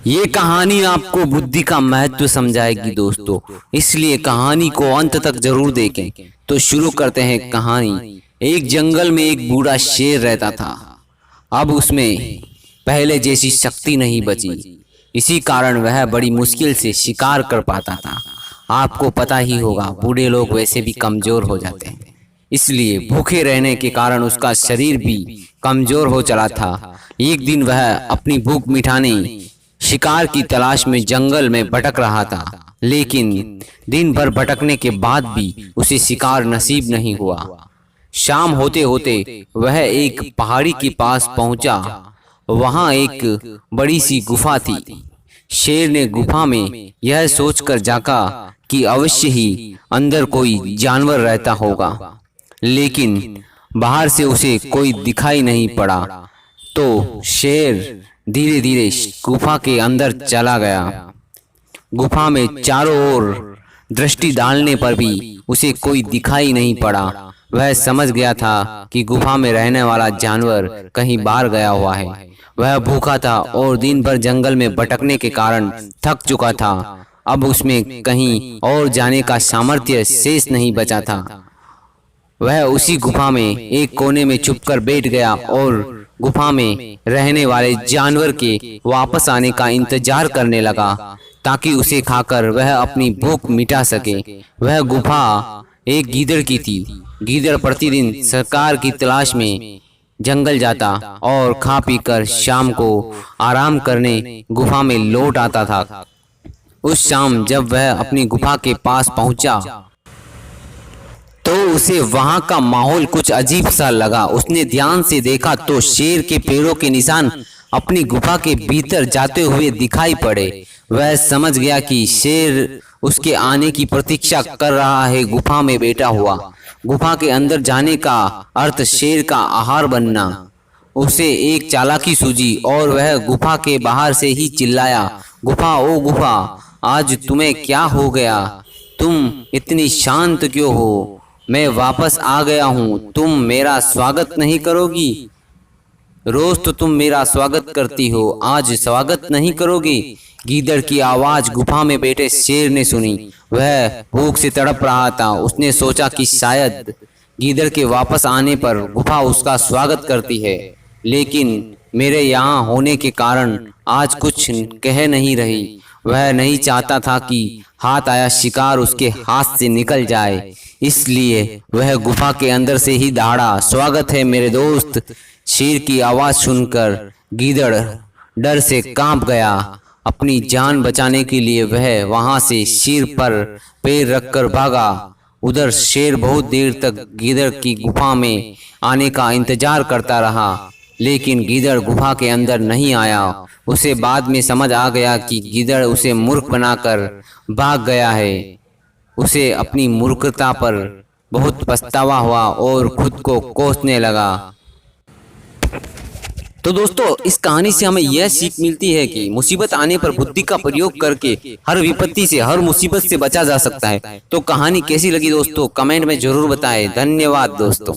ये कहानी आपको बुद्धि का महत्व समझाएगी दोस्तों, इसलिए कहानी को अंत तक जरूर देखें। तो शुरू करते हैं कहानी। एक जंगल में एक बूढ़ा शेर रहता था। अब उसमें पहले जैसी शक्ति नहीं बची, इसी कारण वह बड़ी मुश्किल से शिकार कर पाता था। आपको पता ही होगा, बूढ़े लोग वैसे भी कमजोर हो जाते हैं, इसलिए भूखे रहने के कारण उसका शरीर भी कमजोर हो चला था। एक दिन वह अपनी भूख मिटाने शिकार की तलाश में जंगल में भटक रहा था, लेकिन दिन भर भटकने के बाद भी उसे शिकार नसीब नहीं हुआ। शाम होते होते वह एक पहाड़ी के पास पहुंचा। वहां एक बड़ी सी गुफा थी। शेर ने गुफा में यह सोचकर झांका कि अवश्य ही अंदर कोई जानवर रहता होगा, लेकिन बाहर से उसे कोई दिखाई नहीं पड़ा। तो शेर धीरे धीरे गुफा के अंदर चला गया। गुफा में चारों ओर दृष्टि डालने पर भी उसे कोई दिखाई नहीं पड़ा। वह समझ गया था कि गुफा में रहने वाला जानवर कहीं बाहर गया हुआ है। वह भूखा था और दिन भर जंगल में भटकने के कारण थक चुका था। अब उसमें कहीं और जाने का सामर्थ्य शेष नहीं बचा था। वह उसी गुफा में एक कोने में छुपकर बैठ गया और गुफा में रहने वाले जानवर के वापस आने का इंतजार करने लगा, ताकि उसे खाकर वह अपनी भूख मिटा सके। वह गुफा एक गीदड़ की थी। गीदड़ प्रतिदिन शिकार की तलाश में जंगल जाता और खा पीकर शाम को आराम करने गुफा में लौट आता था। उस शाम जब वह अपनी गुफा के पास पहुंचा तो उसे वहां का माहौल कुछ अजीब सा लगा। उसने ध्यान से देखा तो शेर के पैरों के निशान अपनी गुफा के भीतर जाते हुए दिखाई पड़े। वह समझ गया कि शेर उसके आने की प्रतीक्षा कर रहा है। गुफा में बैठा हुआ, गुफा के अंदर जाने का अर्थ शेर का आहार बनना। उसे एक चालाकी सूझी और वह गुफा के बाहर से ही चिल्लाया, गुफा ओ गुफा, आज तुम्हें क्या हो गया? तुम इतनी शांत क्यों हो? मैं वापस आ गया हूँ, तुम मेरा स्वागत नहीं करोगी? रोज तो तुम मेरा स्वागत करती हो, आज स्वागत नहीं करोगी? गीदड़ की आवाज गुफा में बैठे शेर ने सुनी। वह भूख से तड़प रहा था। उसने सोचा कि शायद गीदड़ के वापस आने पर गुफा उसका स्वागत करती है, लेकिन मेरे यहाँ होने के कारण आज कुछ कह नहीं रही। वह नहीं चाहता था कि हाथ आया शिकार उसके हाथ से निकल जाए, इसलिए वह गुफा के अंदर से ही दहाड़ा, स्वागत है मेरे दोस्त। शेर की आवाज सुनकर गीदड़ डर से कांप गया। अपनी जान बचाने के लिए वह वहां से सिर पर पैर रखकर भागा। उधर शेर बहुत देर तक गीदड़ की गुफा में आने का इंतजार करता रहा, लेकिन गीदड़ गुफा के अंदर नहीं आया। उसे बाद में समझ आ गया कि गीदड़ उसे मूर्ख बनाकर भाग गया है। उसे अपनी मूर्खता पर बहुत पछतावा हुआ और खुद को कोसने लगा। तो दोस्तों, इस कहानी से हमें यह सीख मिलती है कि मुसीबत आने पर बुद्धि का प्रयोग करके हर विपत्ति से, हर मुसीबत से बचा जा सकता है। तो कहानी कैसी लगी दोस्तों, कमेंट में जरूर बताएं। धन्यवाद दोस्तों।